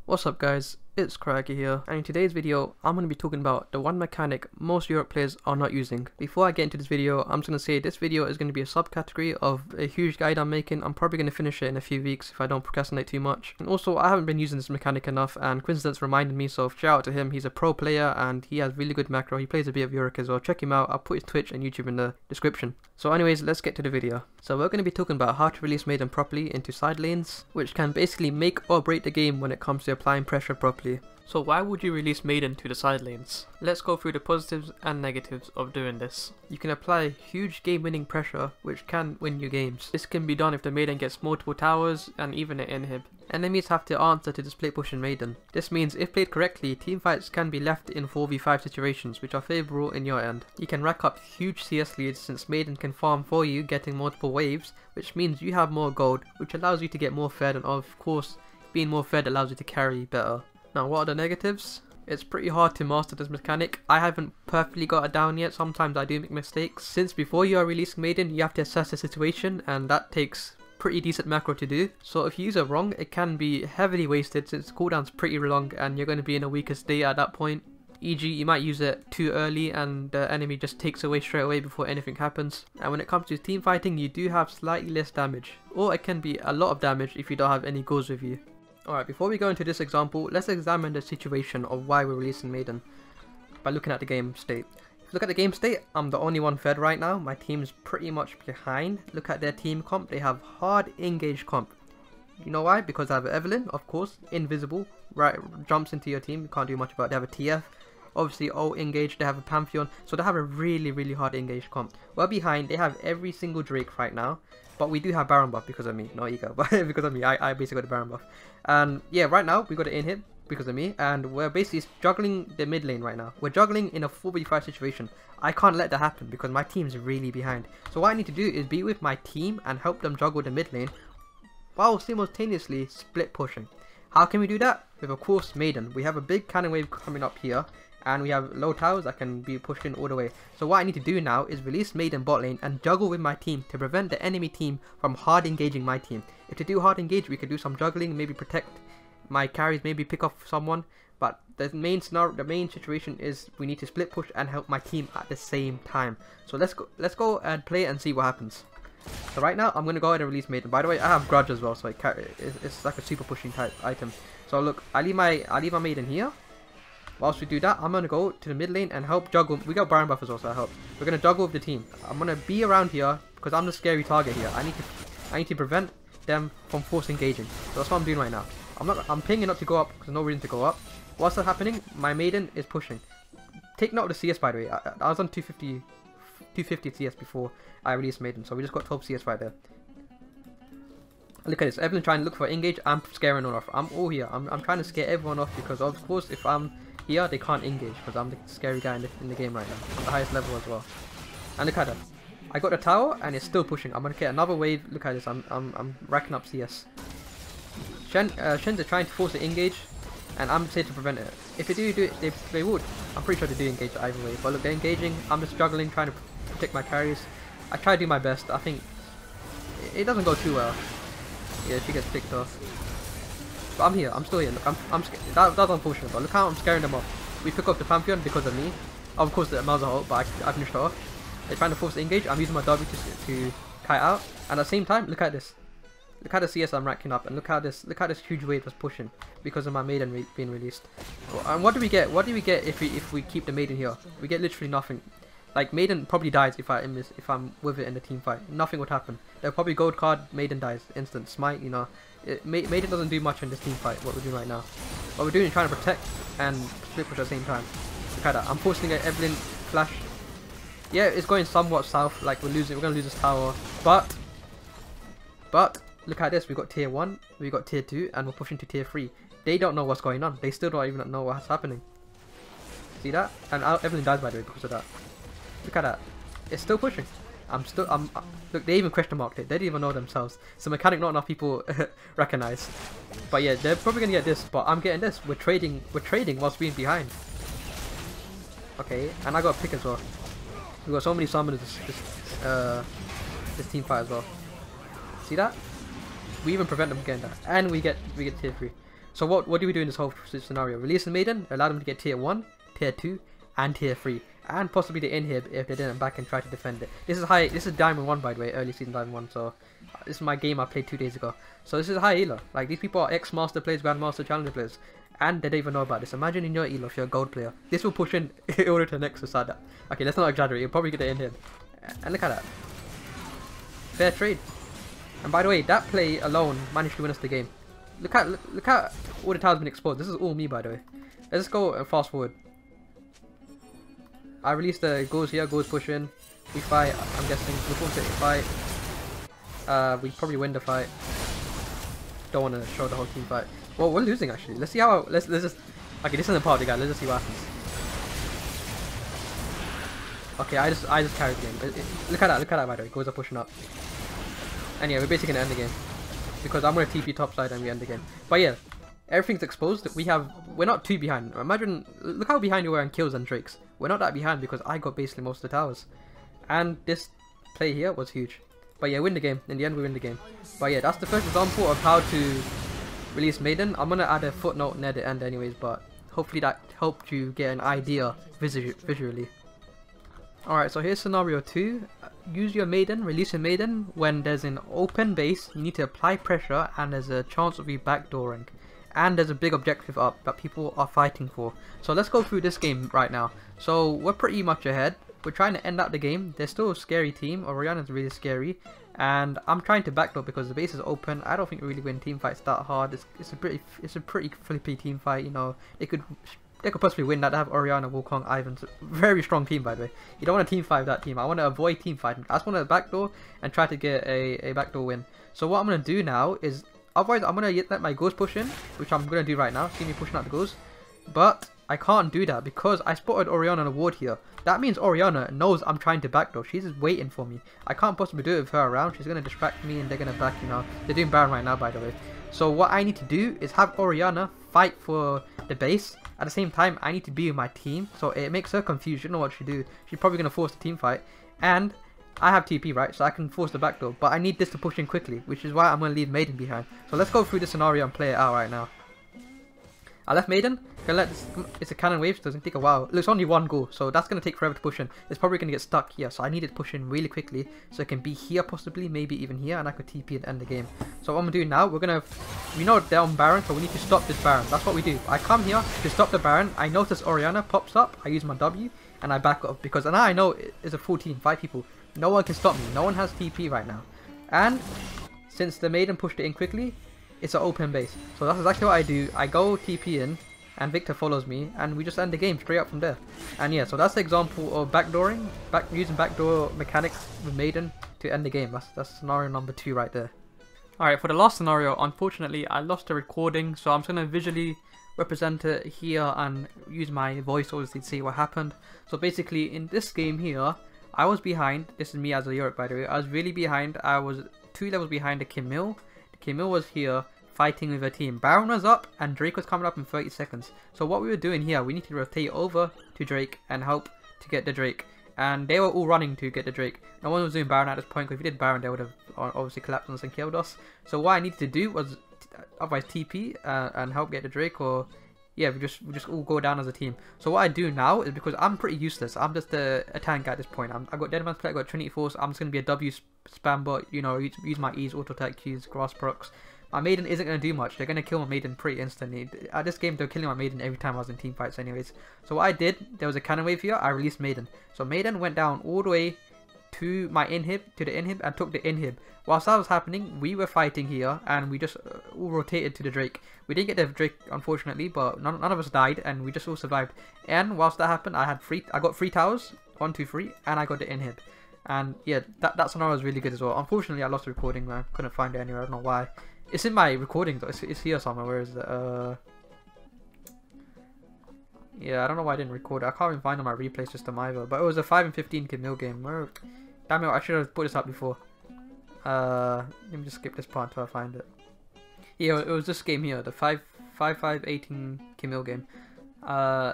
What's up guys, it's Krykey here, and in today's video I'm going to be talking about the one mechanic most Yorick players are not using. Before I get into this video, I'm just going to say this video is going to be a subcategory of a huge guide I'm making. I'm probably going to finish it in a few weeks if I don't procrastinate too much. And also, I haven't been using this mechanic enough, and Coincidence reminded me, so shout out to him. He's a pro player and he has really good macro. He plays a bit of Yorick as well. Check him out. I'll put his Twitch and YouTube in the description. So anyways, let's get to the video. So we're going to be talking about how to release Maiden properly into side lanes, which can basically make or break the game when it comes to applying pressure properly. So why would you release Maiden to the side lanes? Let's go through the positives and negatives of doing this. You can apply huge game winning pressure which can win you games. This can be done if the Maiden gets multiple towers and even an inhib. Enemies have to answer to the split pushing Maiden. This means if played correctly, teamfights can be left in 4v5 situations which are favourable in your end. You can rack up huge CS leads since Maiden can farm for you, getting multiple waves, which means you have more gold, which allows you to get more fed, and of course being more fed allows you to carry better. Now what are the negatives? It's pretty hard to master this mechanic. I haven't perfectly got it down yet. Sometimes I do make mistakes. Since before you are releasing Maiden, you have to assess the situation, and that takes pretty decent macro to do. So if you use it wrong, it can be heavily wasted since cooldown's pretty long and you're going to be in a weaker state at that point. E.g. you might use it too early and the enemy just takes away straight away before anything happens. And when it comes to team fighting, you do have slightly less damage, or it can be a lot of damage if you don't have any goals with you. Alright, before we go into this example, let's examine the situation of why we're releasing Maiden by looking at the game state. If you look at the game state, I'm the only one fed right now. My team's pretty much behind. Look at their team comp, they have hard engaged comp. You know why? Because they have Evelyn, of course, invisible, right, jumps into your team, you can't do much about it. They have a TF, obviously all engaged, they have a Pantheon, so they have a really hard engaged comp. Well behind, they have every single Drake right now. But we do have Baron buff because of me, not Ego, but because of me, I basically got the Baron buff. And yeah, right now, we got an inhib because of me, and we're basically juggling the mid lane right now. We're juggling in a 4v5 situation. I can't let that happen because my team's really behind. So what I need to do is be with my team and help them juggle the mid lane, while simultaneously split pushing. How can we do that? With of course Maiden. We have a big cannon wave coming up here, and we have low towers that can be pushed in all the way. So what I need to do now is release Maiden bot lane and juggle with my team to prevent the enemy team from hard engaging my team. If they do hard engage, we could do some juggling, maybe protect my carries, maybe pick off someone. But the main scenario, the main situation is we need to split push and help my team at the same time. So let's go and play and see what happens. So right now I'm gonna go ahead and release Maiden. By the way, I have Grudge as well, so it's like a super pushing type item. So look, I leave my Maiden here. Whilst we do that, I'm going to go to the mid lane and help juggle. We got Baron buff as well, so that helps. We're going to juggle with the team. I'm going to be around here because I'm the scary target here. I need to prevent them from force engaging. So that's what I'm doing right now. I'm pinging not to go up because there's no reason to go up. Whilst that's happening, my Maiden is pushing. Take note of the CS, by the way. I was on 250 CS before I released Maiden, so we just got 12 CS right there. Look at this, Evelyn trying to look for engage. I'm scaring her off. I'm all here. I'm trying to scare everyone off because of course if I'm here they can't engage because I'm the scary guy in the game right now. I'm the highest level as well. And look at that. I got the tower and it's still pushing. I'm gonna get another wave. Look at this. I'm racking up CS. Shen's are trying to force the engage, and I'm here to prevent it. If they do it, they would. I'm pretty sure they do engage either way. But look, they're engaging. I'm just juggling, trying to protect my carries. I try to do my best. I think it doesn't go too well. Yeah, she gets picked off. But I'm here. I'm still here. Look, I'm scared. That's unfortunate. But look how I'm scaring them off. We pick off the Pantheon because of me. Of course, the Mauser ult, but I finished her off. They're trying to force the engage. I'm using my W to kite out. And at the same time, look at this. Look at the CS I'm racking up, and look how this huge wave was pushing because of my Maiden being released. And what do we get? What do we get if we keep the Maiden here? We get literally nothing. Like Maiden probably dies if I'm with it in the team fight. Nothing would happen. They'll probably gold card. Maiden dies instant smite. You know, Maiden doesn't do much in this team fight. What we're doing right now, what we're doing is trying to protect and split push at the same time. Look at that. I'm forcing an Evelyn flash. Yeah, it's going somewhat south. Like we're gonna lose this tower. But look at this. We got tier 1, we got tier 2, and we're pushing to tier 3. They don't know what's going on. They still don't even know what's happening. See that? And Evelyn dies by the way because of that. Look at that. It's still pushing. Look, they even question marked it. They didn't even know themselves. It's a mechanic not enough people recognize. But yeah, they're probably gonna get this. But I'm getting this. We're trading whilst being behind. Okay, and I got a pick as well. We got so many summoners this team fight as well. See that? We even prevent them getting that, and we get tier 3. So what do we do in this whole scenario? Release the Maiden, allow them to get tier 1, tier 2, and tier 3. And possibly the inhib if they didn't back and try to defend it. This is Diamond 1 by the way, early season Diamond 1, so this is my game I played 2 days ago. So this is a high healer. Like, these people are ex-master players, grandmaster, challenger players. And they don't even know about this. Imagine in your elo if you're a gold player. This will push in order to the Nexus side. Okay, let's not exaggerate. You'll probably get it in here. And look at that. Fair trade. And by the way, that play alone managed to win us the game. Look at all the towers been exposed. This is all me, by the way. Let's go and fast forward. I released the goes here, goes push in. We fight. I'm guessing we force it fight. We probably win the fight. Don't want to show the whole team fight. Well, we're losing actually. Let's see how. Let's just. Okay, this isn't a party, guys. Let's just see what happens. Okay, I just carried the game. Look at that, by the way. Goes are pushing up. And yeah, we're basically gonna end the game because I'm gonna TP top side and we end the game. But yeah, everything's exposed. We're not too behind. Imagine, look how behind we were on kills and drakes. We're not that behind because I got basically most of the towers. And this play here was huge. But yeah, win the game. In the end, we win the game. But yeah, that's the first example of how to release Maiden. I'm gonna add a footnote near the end anyways, but hopefully that helped you get an idea visually. Alright, so here's scenario 2. Use your Maiden, release your Maiden when there's an open base, you need to apply pressure and there's a chance of you backdooring. And there's a big objective up that people are fighting for. So let's go through this game right now. So we're pretty much ahead. We're trying to end out the game. There's still a scary team. Oriana's really scary. And I'm trying to backdoor because the base is open. I don't think we really win team fights that hard. It's a pretty flippy team fight, you know. They could possibly win that. They have Oriana, Wukong, Ivan. Very strong team, by the way. You don't want to team fight that team. I want to avoid team fighting. I just want to backdoor and try to get a backdoor win. So what I'm going to do now is, otherwise I'm going to let my ghost push in, which I'm going to do right now. See me pushing out the ghost. But I can't do that because I spotted Oriana on a ward here. That means Oriana knows I'm trying to backdoor. She's just waiting for me. I can't possibly do it with her around. She's going to distract me and they're going to back, you know. They're doing Baron right now, by the way. So what I need to do is have Oriana fight for the base. At the same time, I need to be with my team. So it makes her confused. You know what she do. She's probably going to force the team fight. And I have TP, right? So I can force the backdoor. But I need this to push in quickly, which is why I'm going to leave Maiden behind. So let's go through the scenario and play it out right now. I left Maiden. It's a cannon wave, so it doesn't take a while. It looks only one go, so that's going to take forever to push in. It's probably going to get stuck here, so I need it to push in really quickly. So it can be here possibly, maybe even here, and I could TP and end the game. So what I'm going to do now, we know they're on Baron, so we need to stop this Baron. That's what we do. I come here to stop the Baron. I notice Oriana pops up. I use my W, and I back up. Because now I know it's a full team, 5 people. No one can stop me. No one has TP right now. And since the Maiden pushed it in quickly, it's an open base. So that's exactly what I do. I go TP in, and Victor follows me, and we just end the game straight up from there. And yeah, so that's the example of backdooring, using backdoor mechanics with Maiden to end the game. That's scenario number 2 right there. Alright, for the last scenario, unfortunately, I lost the recording, so I'm just going to visually represent it here and use my voice obviously to see what happened. So basically, in this game here, I was behind. This is me as a Yorick, by the way. I was really behind. I was 2 levels behind the Camille. Camille was here fighting with her team. Baron was up and Drake was coming up in 30 seconds. So what we were doing here, we need to rotate over to Drake and help to get the Drake. And they were all running to get the Drake. No one was doing Baron at this point, because if we did Baron, they would have obviously collapsed on us and killed us. So what I needed to do was otherwise TP and help get the Drake, or yeah, we just all go down as a team. So what I do now is, because I'm pretty useless, I'm just a tank at this point. I got Deadman's Plate, I got Trinity Force. I'm just gonna be a W spam bot, you know, use my E's, auto attack Q's, grass procs. My Maiden isn't going to do much. They're going to kill my Maiden pretty instantly. At this game, they're killing my Maiden every time I was in team fights anyways. So what I did, there was a cannon wave here, I released Maiden. So Maiden went down all the way to my inhib, and took the inhib. Whilst that was happening, we were fighting here, and we just all rotated to the Drake. We didn't get the Drake, unfortunately, but none of us died, and we just all survived. And whilst that happened, I got 3 towers, 1, 2, 3, and I got the inhib. And yeah, that scenario was really good as well. Unfortunately, I lost the recording, man. Couldn't find it anywhere, I don't know why. It's in my recordings, it's here somewhere. Where is it? Yeah, I don't know why I didn't record it. I can't even find it on my replay system either. But it was a 5 and 15 Camille game. Damn it, I should have put this up before. Let me just skip this part until I find it. Yeah, it was this game here, the 5-5-18 Camille game. I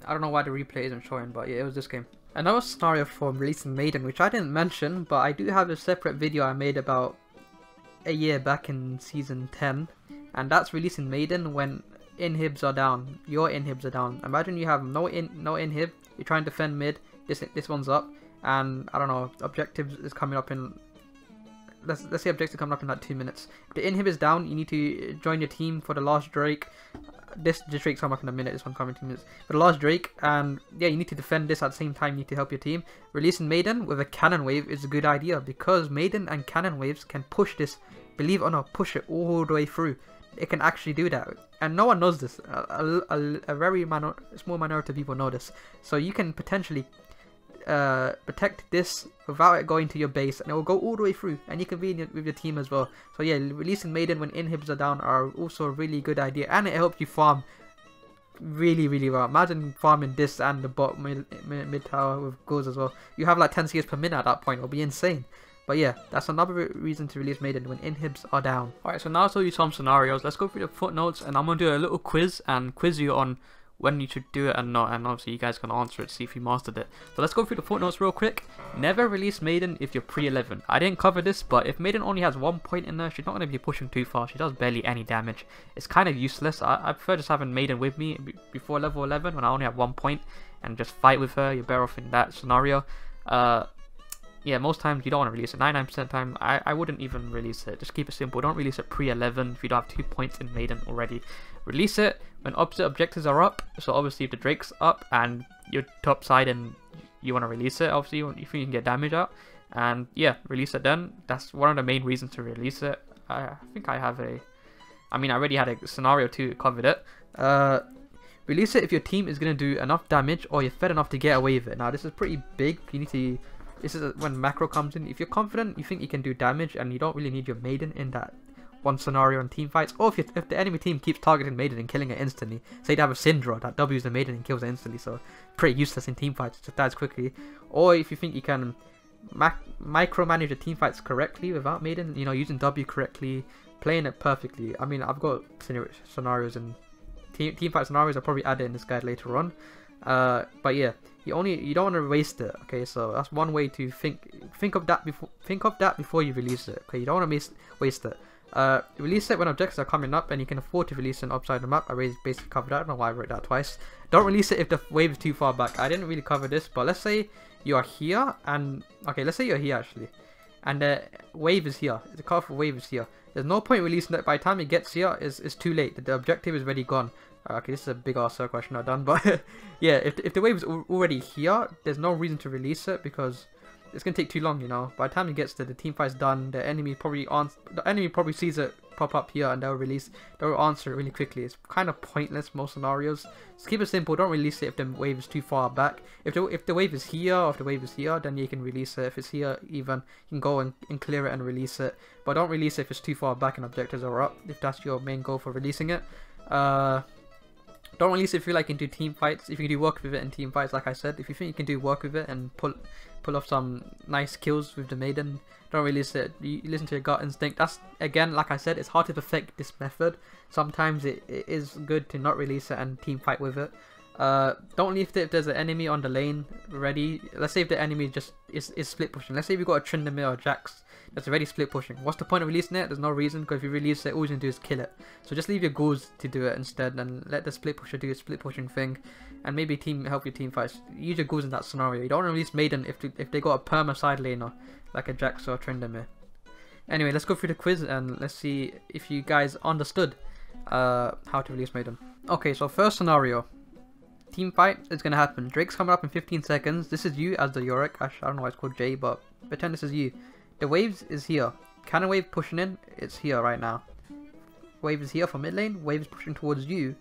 don't know why the replay isn't showing, but yeah, it was this game. Another scenario for releasing Maiden, which I didn't mention, but I do have a separate video I made about a year back in season 10, and that's releasing Maiden when inhibs are down. Your inhibs are down. Imagine you have no inhib, you're trying to defend mid, this one's up, and I don't know, objectives is coming up in, let's say objectives coming up in like 2 minutes. If the inhib is down, you need to join your team for the last Drake. This Drake's coming up in a minute, this one coming in 2 minutes. For the last Drake, and yeah, you need to defend this at the same time, you need to help your team. Releasing Maiden with a cannon wave is a good idea, because Maiden and cannon waves can push this, believe it or not, push it all the way through. It can actually do that, and no one knows this. A very small minority of people know this. So you can potentially protect this without it going to your base, and it will go all the way through, and you can be with your team as well. So yeah, releasing Maiden when inhibs are down are also a really good idea, and it helps you farm really well. Imagine farming this and the bot mid tower with goals as well. You have like 10 CS per minute at that point. It'll be insane. But yeah, that's another reason to release Maiden when inhibs are down. Alright, so now I'll show you some scenarios. Let's go through the footnotes, and I'm going to do a little quiz and quiz you on when you should do it and not, and obviously you guys can answer it, see if you mastered it. So let's go through the footnotes real quick. Never release Maiden if you're pre-11. I didn't cover this, but if Maiden only has 1 point in there, she's not going to be pushing too far. She does barely any damage. It's kind of useless. I prefer just having Maiden with me before level 11 when I only have 1 point and just fight with her. You're better off in that scenario. Yeah, most times you don't want to release it. 99% of the time, I wouldn't even release it. Just keep it simple. Don't release it pre-11 if you don't have 2 points in Maiden already. Release it when opposite objectives are up. So obviously if the Drake's up and you're top side and you want to release it, obviously you think you can get damage out. And yeah, release it then. That's one of the main reasons to release it. I think I have a... I mean, I already had a scenario to cover it. Release it if your team is going to do enough damage or you're fed enough to get away with it. Now this is pretty big. You need to... This is when macro comes in. If you're confident, you think you can do damage, and you don't really need your Maiden in that one scenario in team fights, or if the enemy team keeps targeting Maiden and killing it instantly. Say they have a Syndra that W's the Maiden and kills it instantly, so pretty useless in team fights, just dies quickly. Or if you think you can micromanage the team fights correctly without Maiden, you know, using W correctly, playing it perfectly. I mean, I've got scenarios and team fight scenarios. I'll probably add it in this guide later on. But yeah, you don't want to waste it. Okay, so that's one way to think of that before you release it. Okay, you don't want to waste it. Release it when objectives are coming up and you can afford to release an upside the map. I basically covered that. I don't know why I wrote that twice. Don't release it if the wave is too far back. I didn't really cover this, but let's say you are here and okay, let's say you're here actually, and the wave is here. The colorful wave is here. There's no point releasing it. By the time it gets here, it's too late. The objective is already gone. Okay, this is a big ass circle I should not have done, but yeah, if the wave is already here, there's no reason to release it because it's gonna take too long, you know. By the time it gets to the team fight's done, the enemy probably sees it pop up here and they'll answer it really quickly. It's kind of pointless most scenarios. Just keep it simple. Don't release it if the wave is too far back. If the wave is here or if the wave is here, then you can release it. If it's here even, you can go and clear it and release it. But don't release it if it's too far back and objectives are up, if that's your main goal for releasing it. Don't release it if you like into team fights. If you can do work with it in team fights, like I said, if you think you can do work with it and pull off some nice kills with the Maiden, don't release it. You listen to your gut instinct. That's, again, like I said, it's hard to perfect this method. Sometimes it is good to not release it and team fight with it. Don't leave it if there's an enemy on the lane ready. Let's say if the enemy just is split pushing. Let's say we've got a Tryndamere or Jax that's already split pushing. What's the point of releasing it? There's no reason, because if you release it, all you're going to do is kill it. So just leave your ghouls to do it instead and let the split pusher do a split pushing thing, and maybe help your team fights. Use your ghouls in that scenario. You don't want to release Maiden if they got a perma side laner like a Jax or a Tryndamere. Anyway, let's go through the quiz and let's see if you guys understood how to release Maiden. Okay, so first scenario. Team fight is going to happen. Drake's coming up in 15 seconds. This is you as the Yorick. I don't know why it's called J, but pretend this is you. The waves is here. Cannon wave pushing in. It's here right now. Wave is here for mid lane. Wave is pushing towards you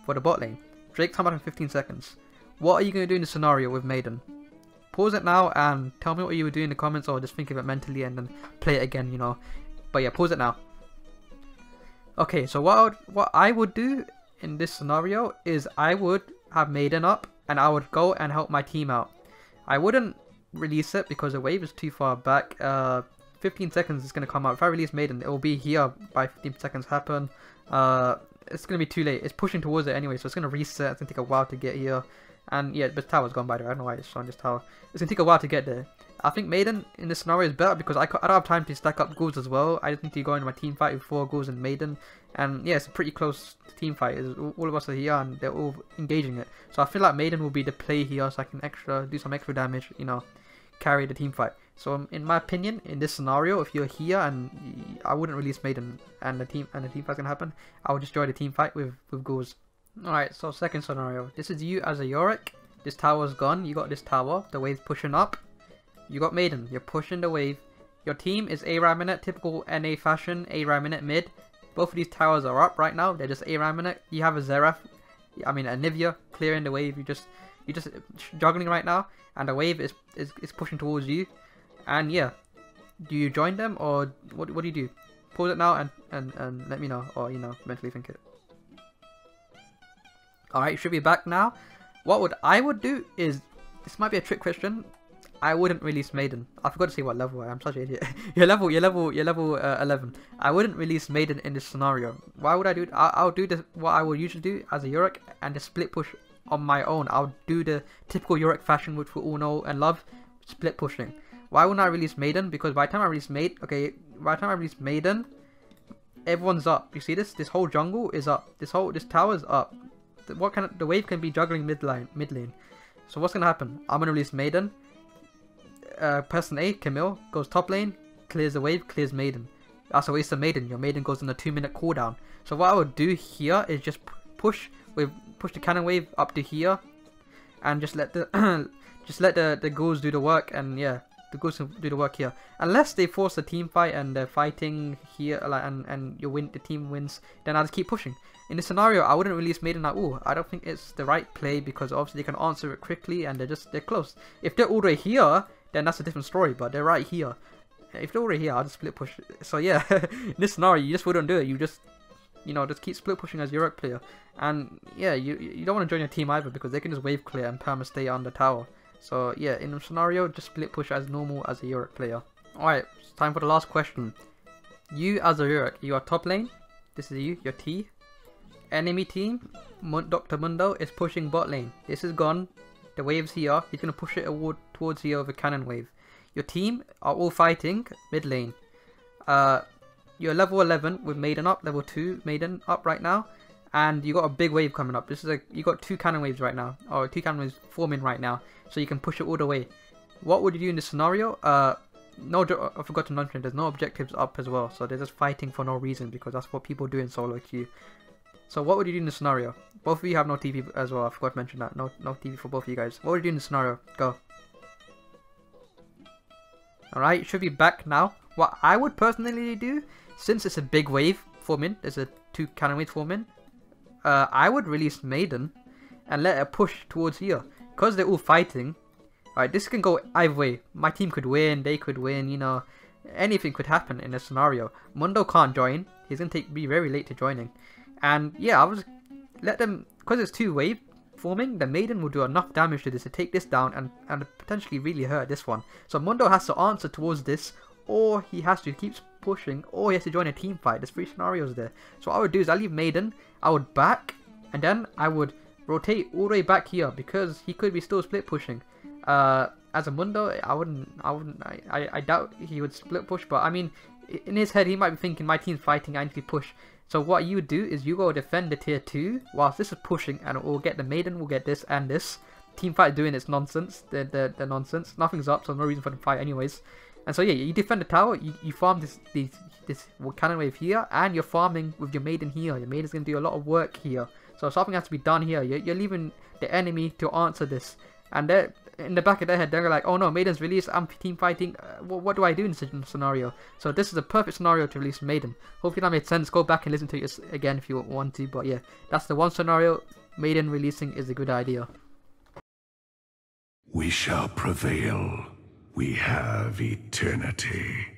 for the bot lane. Drake's coming up in 15 seconds. What are you going to do in the scenario with Maiden? Pause it now and tell me what you would do in the comments, or just think of it mentally and then play it again, you know. But yeah, pause it now. Okay, so what I would do in this scenario is I would have Maiden up and I would go and help my team out. I wouldn't release it because the wave is too far back. 15 seconds is going to come out. If I release Maiden, it will be here by 15 seconds happen. It's going to be too late. It's pushing towards it anyway, so it's going to reset. It's going to take a while to get here. And yeah, the tower's gone, by the way. I don't know why it's showing this tower. It's going to take a while to get there. I think Maiden in this scenario is better because I don't have time to stack up ghouls as well. I just need to go into my team fight with 4 ghouls and Maiden. And yeah, it's a pretty close team fight. All of us are here and they're all engaging it. So I feel like Maiden will be the play here so I can do some extra damage, you know, carry the team fight. So in my opinion, in this scenario, if you're here and I wouldn't release Maiden and the team fight's gonna happen, I would just join the team fight with ghouls. Alright, so second scenario. This is you as a Yorick. This tower's gone. You got this tower. The wave's pushing up. You got Maiden. You're pushing the wave. Your team is A-ramming it. Typical NA fashion. A-ramming it mid. Both of these towers are up right now. They're just A-ramming it. You have a Zeraf. I mean a Nivea clearing the wave. You're just juggling right now. And the wave is pushing towards you. And yeah. Do you join them or what do you do? Pause it now and let me know. Or, you know, mentally think it. Alright, should be back now. What I would do is, this might be a trick question. I wouldn't release Maiden. I forgot to say what level I am. I'm such an idiot. you're level 11. I wouldn't release Maiden in this scenario. Why would I do it? I'll do this, what I would usually do as a Yorick and just split push on my own. I'll do the typical Yorick fashion which we all know and love, split pushing. Why wouldn't I release Maiden? Because by the time I release Maiden, everyone's up. You see this? This whole jungle is up. This tower is up. The wave can be juggling mid lane. So what's gonna happen? I'm gonna release Maiden. Person A, Camille, goes top lane, clears the wave, clears Maiden. That's a waste of Maiden. Your Maiden goes on a 2-minute cooldown. So what I would do here is just push the cannon wave up to here, and just let the ghouls do the work. And yeah, the ghouls do the work here. Unless they force a team fight and they're fighting here, and the team wins, then I'll just keep pushing. In this scenario, I wouldn't release Maiden at all. I don't think it's the right play because obviously they can answer it quickly and they're close. If they're all the way here, then that's a different story, but they're right here. If they're already here, I'll just split push. So yeah, in this scenario, you just wouldn't do it. You just, you know, just keep split pushing as your Yorick player. And yeah, you don't want to join your team either because they can just wave clear and perma stay on the tower. So yeah, in the scenario, just split push as normal as a Yorick player. Alright, it's time for the last question. You as a Yorick, you are top lane. This is you, your T. Enemy team, Dr. Mundo is pushing bot lane. This is gone. The wave's here. He's going to push it towards here with a cannon wave. Your team are all fighting mid lane. You're level 11 with Maiden up. Level 2 Maiden up right now. And you got a big wave coming up. You got 2 cannon waves right now. Or 2 cannon waves forming right now. So you can push it all the way. What would you do in this scenario? I forgot to mention there's no objectives up as well. So they're just fighting for no reason because that's what people do in solo queue. So what would you do in this scenario? Both of you have no TV as well. I forgot to mention that. No TV for both of you guys. What would you do in this scenario? Go. Alright, it should be back now. What I would personally do, since it's a big wave forming, there's a 2 cannon waves forming, I would release Maiden and let her push towards here. Because they're all fighting, alright, this can go either way. My team could win, they could win, you know. Anything could happen in this scenario. Mundo can't join. He's going to be very late to joining. And yeah, I was let them, because it's 2 wave forming, the Maiden will do enough damage to this to take this down and potentially really hurt this one. So Mundo has to answer towards this, or he has to keep pushing, or he has to join a team fight. There's 3 scenarios there. So what I would do is I'll leave Maiden, I would back, and then I would rotate all the way back here because he could be still split pushing. As a Mundo, I doubt he would split push, but I mean, in his head he might be thinking my team's fighting, I need to push. So what you would do is you go defend the tier 2 whilst this is pushing, and we'll get the Maiden, we'll get this and this. Team fight doing its nonsense, the nonsense. Nothing's up, so no reason for them to fight anyways. And so yeah, you defend the tower, you farm this cannon wave here, and you're farming with your Maiden here. Your Maiden's going to do a lot of work here. So something has to be done here. You're leaving the enemy to answer this. And they're, in the back of their head, they're like, oh no, Maiden's released, I'm team fighting, what do I do in this scenario? So this is a perfect scenario to release Maiden. Hopefully that made sense. Go back and listen to it again if you want to. But yeah, that's the one scenario. Maiden releasing is a good idea. We shall prevail. We have eternity.